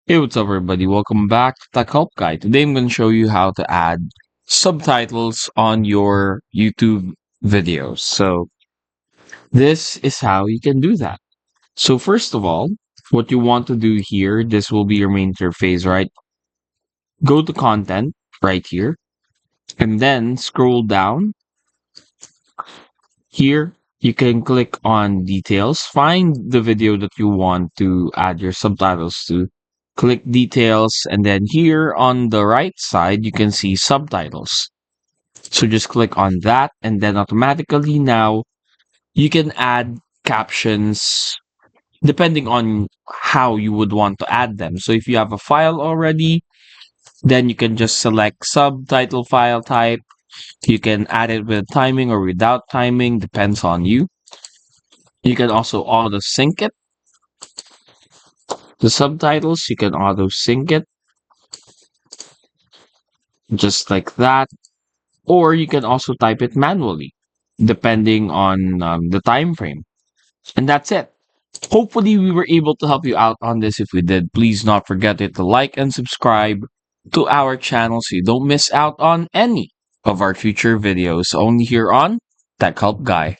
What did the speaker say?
Hey, what's up, everybody? Welcome back to Tech Help Guide. Today, I'm going to show you how to add subtitles on your YouTube videos. So, this is how you can do that. So, first of all, what you want to do here, this will be your main interface, right? Go to Content right here, and then scroll down. Here, you can click on Details. Find the video that you want to add your subtitles to. Click Details, and then here on the right side, you can see Subtitles. So just click on that, and then automatically now you can add captions depending on how you would want to add them. So if you have a file already, then you can just select subtitle file type. You can add it with timing or without timing, depends on you. You can also auto sync it. The subtitles, you can auto sync it just like that. Or you can also type it manually, depending on the time frame. And that's it. Hopefully, we were able to help you out on this. If we did, please not forget to like and subscribe to our channel so you don't miss out on any of our future videos only here on Tech Help Guy.